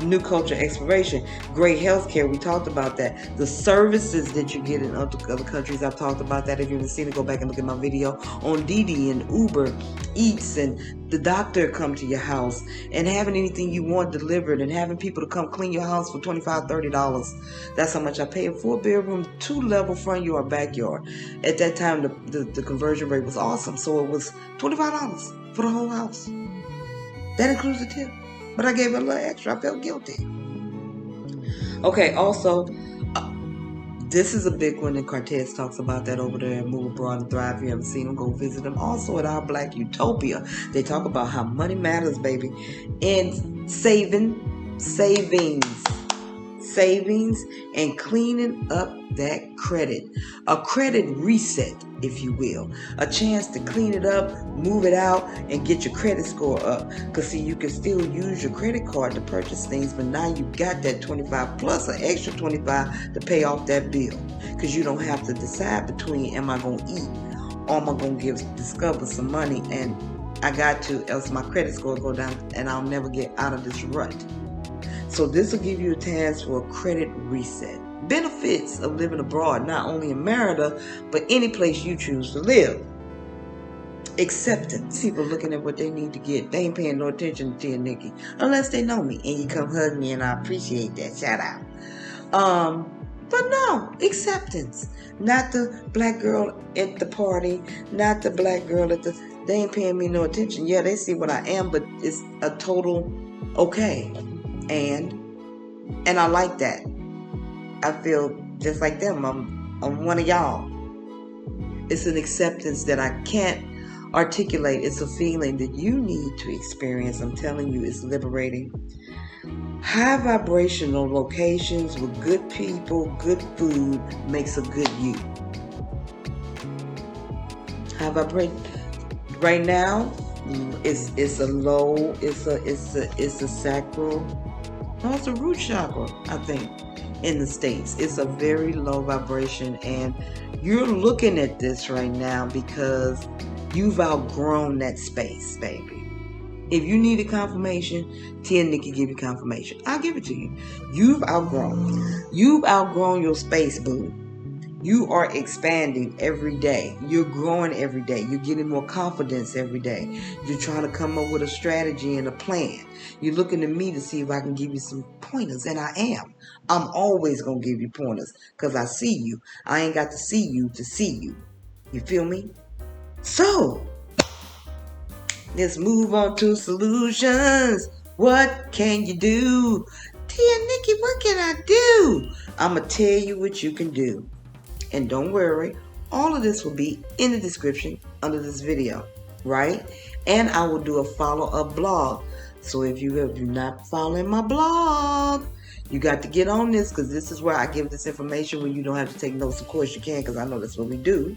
New culture exploration. Great healthcare. We talked about that. The services that you get in other countries. I've talked about that. If you haven't seen it, go back and look at my video on Didi and Uber Eats, and the doctor come to your house, and having anything you want delivered, and having people to come clean your house for $25, $30. That's how much I paid. 4-bedroom, 2-level front yard, backyard. At that time, the conversion rate was awesome. So it was $25 for the whole house. That includes the tip. But I gave it a little extra. I felt guilty. Okay, also, this is a big one, and Cortez talks about that over there in Move Abroad and Thrive. If you haven't seen them, go visit them. Also at Our Black Utopia, they talk about how money matters, baby. And savings, and cleaning up that credit. A credit reset, if you will. A chance to clean it up, move it out, and get your credit score up. Because see, you can still use your credit card to purchase things, but now you got that 25 plus an extra 25 to pay off that bill. Because you don't have to decide between, am I going to eat, or am I going to discover some money, and I got to, else my credit score will go down and I'll never get out of this rut. So this will give you a chance for a credit reset. Benefits of living abroad, not only in Merida, but any place you choose to live. Acceptance. People looking at what they need to get. They ain't paying no attention to you, Niki. Unless they know me. And you come hug me, and I appreciate that. Shout out. But no, acceptance. Not the black girl at the party. Not the black girl at the... They ain't paying me no attention. Yeah, they see what I am, but it's a total okay. And I like that. I feel just like them. I'm one of y'all. It's an acceptance that I can't articulate. It's a feeling that you need to experience. I'm telling you, it's liberating. High vibrational locations with good people, good food makes a good you. How vibrate right now? It's a low. It's a sacral. No, it's a root chakra. I think in the States, it's a very low vibration, and you're looking at this right now because you've outgrown that space, baby. If you need a confirmation, Tia and Nikki give you confirmation. I'll give it to you. You've outgrown. You've outgrown your space, boo. You are expanding every day. You're growing every day. You're getting more confidence every day. You're trying to come up with a strategy and a plan. You're looking to me to see if I can give you some pointers, and I am. I'm always going to give you pointers because I see you. I ain't got to see you to see you. You feel me? So, let's move on to solutions. What can you do? Tia Nikki, what can I do? I'm going to tell you what you can do. And don't worry, all of this will be in the description under this video, right? And I will do a follow-up blog. So if you have not following my blog, you got to get on this because this is where I give this information when you don't have to take notes. Of course you can because I know that's what we do.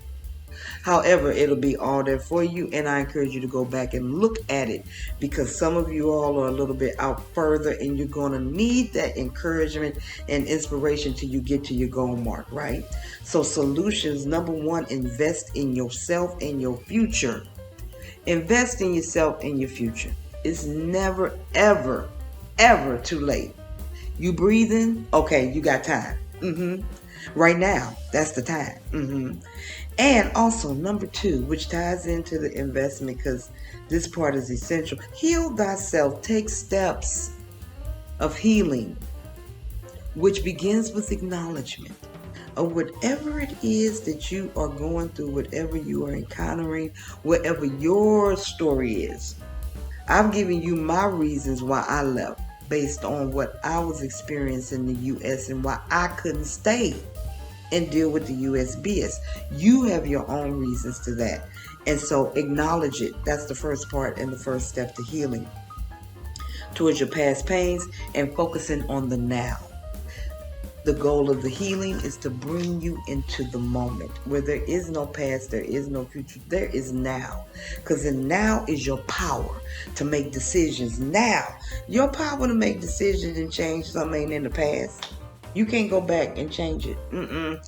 However, it'll be all there for you, and I encourage you to go back and look at it because some of you all are a little bit out further and you're going to need that encouragement and inspiration till you get to your goal mark, right? So solutions, number one, invest in yourself and your future. Invest in yourself and your future. It's never, ever, ever too late. You breathing? Okay, you got time. Right now, that's the time. And also, number two, which ties into the investment because this part is essential. Heal thyself. Take steps of healing, which begins with acknowledgement of whatever it is that you are going through, whatever you are encountering, whatever your story is. I've given you my reasons why I left based on what I was experiencing in the U.S. and why I couldn't stay and deal with the USBS. You have your own reasons to that. And so acknowledge it. That's the first part and the first step to healing towards your past pains and focusing on the now. The goal of the healing is to bring you into the moment where there is no past, there is no future, there is now. Because the now is your power to make decisions. Now, your power to make decisions and change something in the past. You can't go back and change it.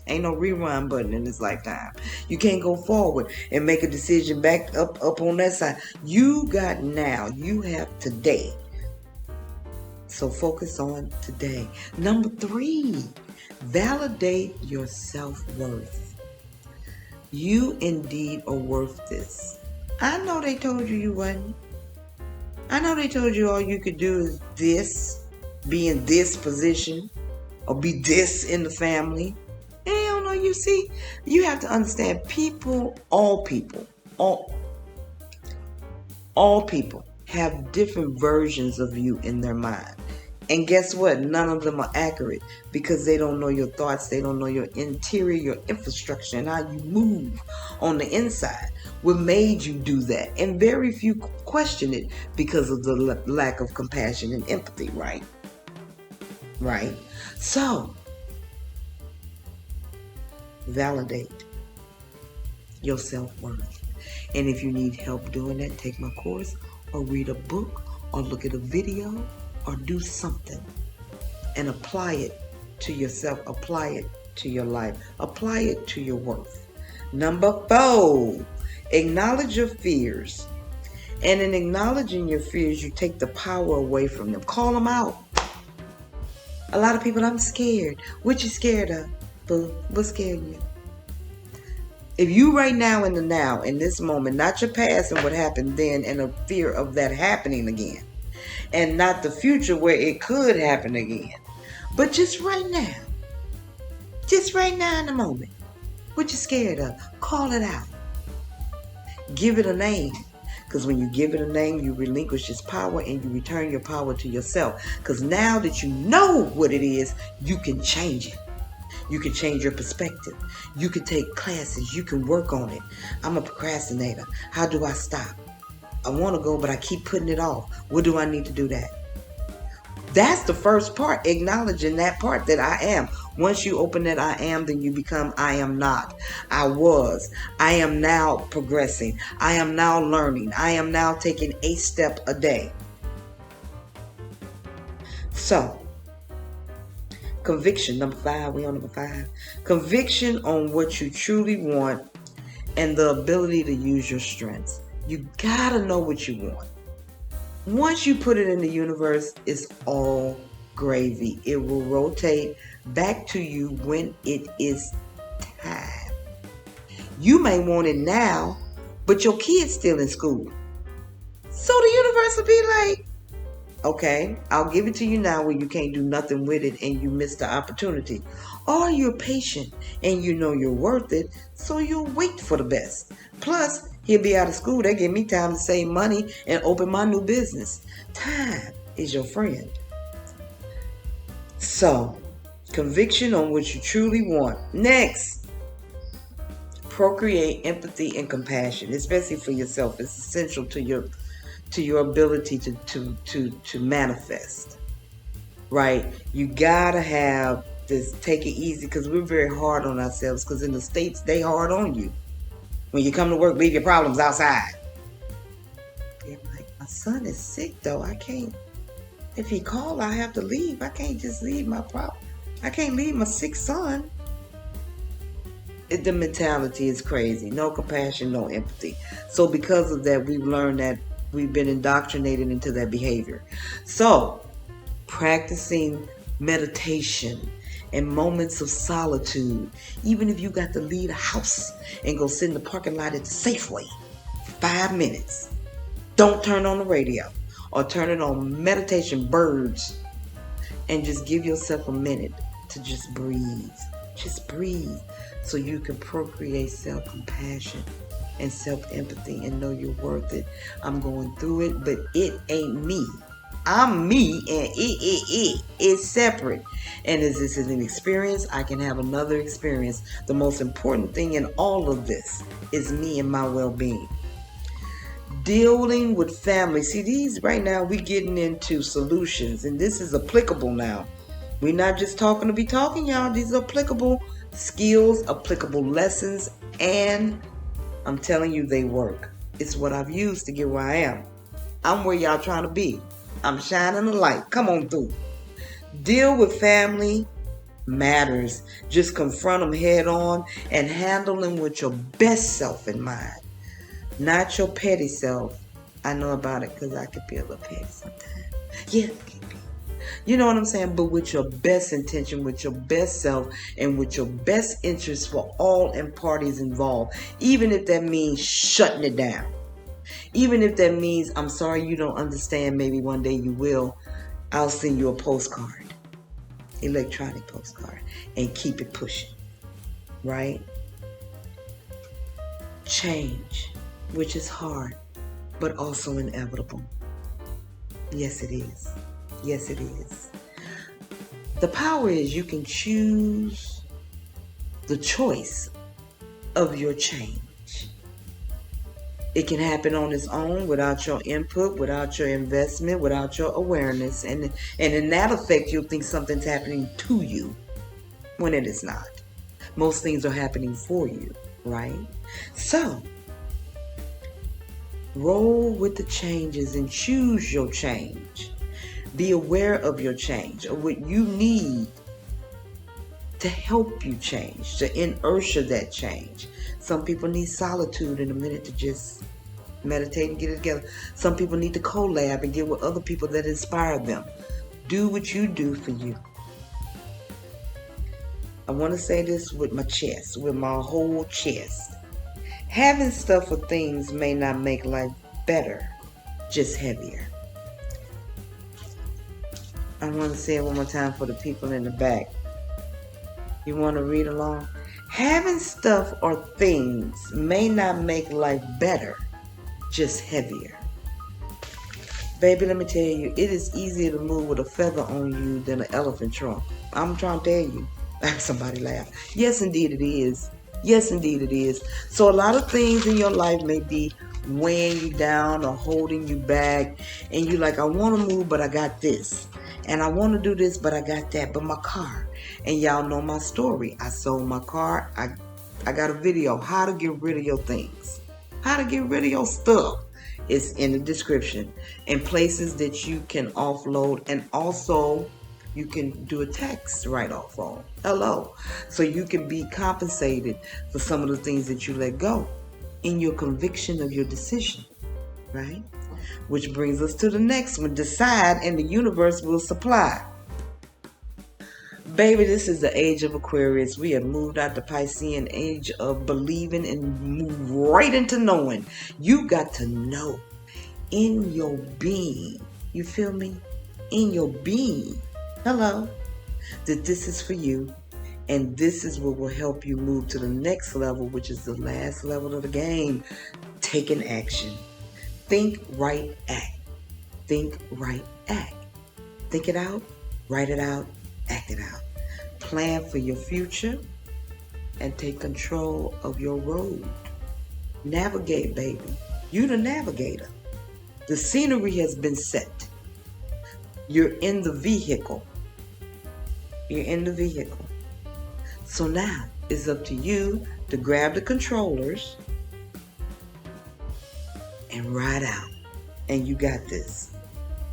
Ain't no rewind button in this lifetime. You can't go forward and make a decision back up on that side. You got now. You have today. So focus on today. Number three, validate your self-worth. You indeed are worth this. I know they told you you wasn't. I know they told you all you could do is this, be in this position, or be this in the family. Hell no, you see, you have to understand all people have different versions of you in their mind. And guess what? None of them are accurate because they don't know your thoughts. They don't know your interior, your infrastructure, and how you move on the inside. What made you do that? And very few question it because of the lack of compassion and empathy, right? Right? So, validate your self-worth. And if you need help doing that, take my course or read a book or look at a video or do something and apply it to yourself, apply it to your life, apply it to your worth. Number four, acknowledge your fears. And in acknowledging your fears, you take the power away from them. Call them out. A lot of people, I'm scared. What you scared of? Boo, what's scaring you? If you right now in the now, in this moment, not your past and what happened then and a fear of that happening again, and not the future where it could happen again, but just right now in the moment, what you scared of? Call it out. Give it a name. Because when you give it a name, you relinquish its power and you return your power to yourself. Because now that you know what it is, you can change it. You can change your perspective. You can take classes. You can work on it. I'm a procrastinator. How do I stop? I want to go, but I keep putting it off. What do I need to do that? That's the first part, acknowledging that part that I am. Once you open that I am, then you become I am not. I was. I am now progressing. I am now learning. I am now taking a step a day. So, conviction, number 5. We on number 5. Conviction on what you truly want and the ability to use your strengths. You gotta know what you want. Once you put it in the universe, it's all gravy. It will rotate back to you when it is time. You may want it now, but your kid's still in school. So the universe will be like, okay, I'll give it to you now when you can't do nothing with it and you miss the opportunity. Or you're patient and you know you're worth it, so you'll wait for the best. Plus, he'll be out of school. They give me time to save money and open my new business. Time is your friend. So, conviction on what you truly want. Next, procreate empathy and compassion, especially for yourself. It's essential to your ability to manifest. Right? You gotta have this, take it easy, because we're very hard on ourselves, because in the States they hard on you. When you come to work, leave your problems outside. You're like, my son is sick though. I can't, if he called, I have to leave. I can't just leave my problem. I can't leave my sick son. The mentality is crazy. No compassion, no empathy. So because of that, we've learned that we've been indoctrinated into that behavior. So practicing meditation and moments of solitude, even if you got to leave the house and go sit in the parking lot at the Safeway for 5 minutes, don't turn on the radio or turn it on meditation birds, and just give yourself a minute to just breathe. Just breathe, so you can procreate self-compassion and self-empathy and know you're worth it. I'm going through it, but it ain't me. I'm me, and it is separate. And as this is an experience, I can have another experience. The most important thing in all of this is me and my well-being. Dealing with family. See, these right now, we're getting into solutions, and this is applicable now. We're not just talking to be talking, y'all. These are applicable skills, applicable lessons, and I'm telling you, they work. It's what I've used to get where I am. I'm where y'all trying to be. I'm shining a light. Come on through. Deal with family matters. Just confront them head on and handle them with your best self in mind. Not your petty self. I know about it because I could be a little petty sometimes. Yeah, you know what I'm saying? But with your best intention, with your best self, and with your best interest for all and parties involved. Even if that means shutting it down. Even if that means, I'm sorry you don't understand, maybe one day you will. I'll send you a postcard. Electronic postcard. And keep it pushing. Right? Change, which is hard, but also inevitable. Yes, it is. Yes, it is. The power is you can choose the choice of your change. It can happen on its own without your input, without your investment, without your awareness. And in that effect, you'll think something's happening to you when it is not. Most things are happening for you, right? So, roll with the changes and choose your change. Be aware of your change, of what you need to help you change, to inertia that change. Some people need solitude in a minute to just meditate and get it together. Some people need to collab and get with other people that inspire them. Do what you do for you. I want to say this with my chest, with my whole chest. Having stuff or things may not make life better, just heavier. I want to say it one more time for the people in the back. You want to read along? Having stuff or things may not make life better, just heavier. Baby, let me tell you, it is easier to move with a feather on you than an elephant trunk. I'm trying to tell you. Somebody laugh. Yes, indeed it is. Yes, indeed it is. So a lot of things in your life may be weighing you down or holding you back. And you're like, I want to move, but I got this. And I want to do this, but I got that, but my car. And y'all know my story. I sold my car. I got a video, how to get rid of your things. How to get rid of your stuff. It's in the description. And places that you can offload, and also you can do a tax write-off on. Hello. So you can be compensated for some of the things that you let go in your conviction of your decision, right? Which brings us to the next one. Decide and the universe will supply. Baby, this is the age of Aquarius. We have moved out the Piscean age of believing and moved right into knowing. You got to know in your being. You feel me? In your being. Hello. That this is for you. And this is what will help you move to the next level, which is the last level of the game. Taking action. Think, write, act. Think, write, act. Think it out, write it out, act it out. Plan for your future and take control of your road. Navigate, baby. You the navigator. The scenery has been set. You're in the vehicle. You're in the vehicle. So now it's up to you to grab the controllers and ride out. And you got this.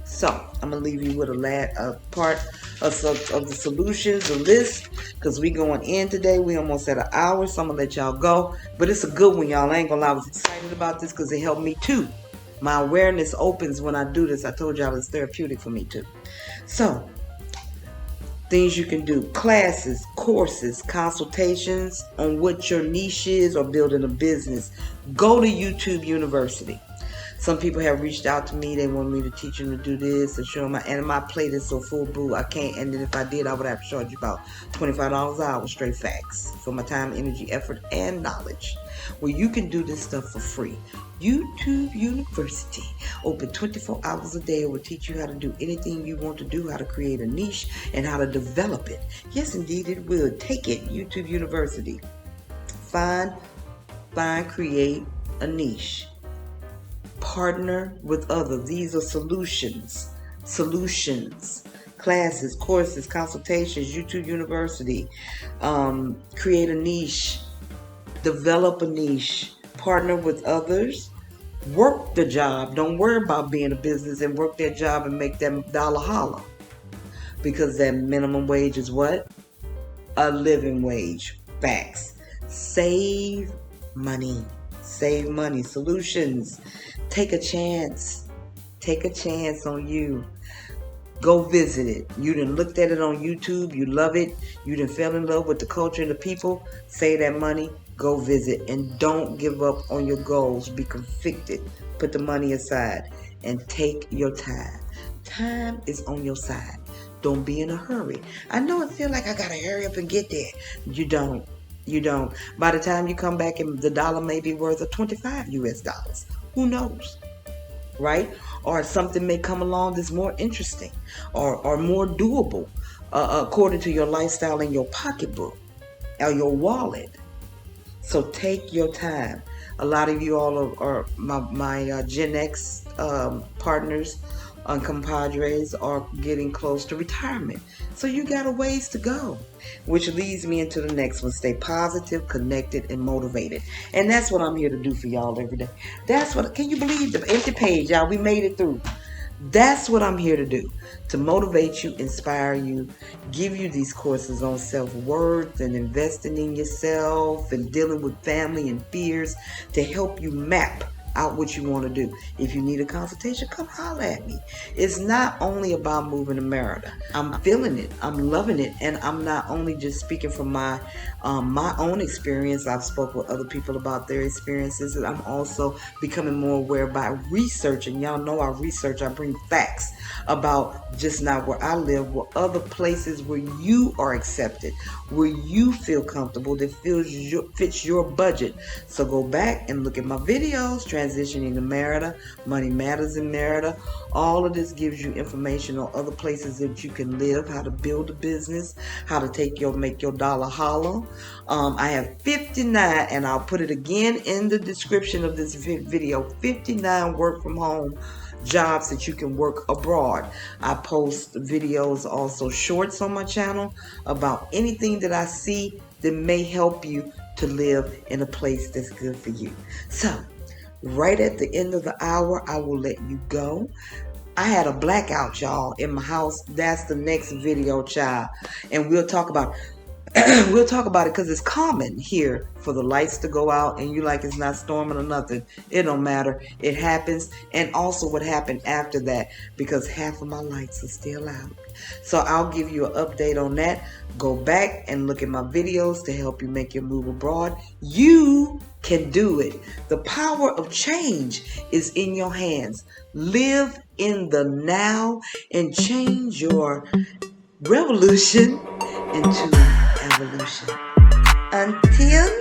So I'm going to leave you with a part of the solutions, the list, because we going in today. We almost at an hour, so I'm going to let y'all go. But it's a good one, y'all. I ain't going to lie. I was excited about this because it helped me too. My awareness opens when I do this. I told y'all it's therapeutic for me too. So, things you can do. Classes, courses, consultations on what your niche is or building a business. Go to YouTube University. Some people have reached out to me. They want me to teach them to do this and show them. And my plate is so full, boo. I can't. And then if I did, I would have to charge you about $25 an hour, straight facts, for my time, energy, effort, and knowledge. Well, you can do this stuff for free. YouTube University, open 24 hours a day. It will teach you how to do anything you want to do, how to create a niche, and how to develop it. Yes, indeed, it will. Take it. YouTube University. Find, create a niche. Partner with others. These are solutions. Classes, courses, consultations, YouTube University. Create a niche. Develop a niche. Partner with others. Work the job. Don't worry about being a business, and work that job and make them dollar holler. Because that minimum wage is what? A living wage. Facts. Save money. Solutions. Take a chance on you. Go visit it. You done looked at it on YouTube. You love it. You done fell in love with the culture and the people. Save that money. Go visit. And don't give up on your goals. Be convicted. Put the money aside. And take your time. Time is on your side. Don't be in a hurry. I know it feels like I gotta hurry up and get there. You don't. By the time you come back, and the dollar may be worth of 25 US dollars. Who knows? Right? Or something may come along that's more interesting or more doable according to your lifestyle and your pocketbook or your wallet. So take your time. A lot of you all are my Gen X partners and compadres are getting close to retirement. So you got a ways to go. Which leads me into the next one. Stay positive, connected, and motivated. And that's what I'm here to do for y'all every day. Can you believe the empty page, y'all? We made it through. That's what I'm here to do. To motivate you, inspire you, give you these courses on self-worth and investing in yourself and dealing with family and fears to help you map out what you want to do. If you need a consultation, come holler at me. It's not only about moving to Merida. I'm feeling it. I'm loving it. And I'm not only just speaking from my own experience. I've spoken with other people about their experiences. And I'm also becoming more aware by researching. Y'all know I research. I bring facts about just not where I live, but other places where you are accepted, where you feel comfortable, that fits your budget. So go back and look at my videos, Transitioning to Merida, Money Matters in Merida. All of this gives you information on other places that you can live, how to build a business, how to make your dollar holler. I have 59, and I'll put it again in the description of this video, 59 work from home jobs that you can work abroad. I post videos, also shorts on my channel about anything that I see that may help you to live in a place that's good for you. So, right at the end of the hour, I will let you go. I had a blackout, y'all, in my house. That's the next video, child. And we'll talk about we'll talk about it because it's common here for the lights to go out and you like it's not storming or nothing. It don't matter. It happens. And also what happened after that, because half of my lights are still out. So I'll give you an update on that. Go back and look at my videos to help you make your move abroad. You can do it. The power of change is in your hands. Live in the now and change your revolution into evolution. Until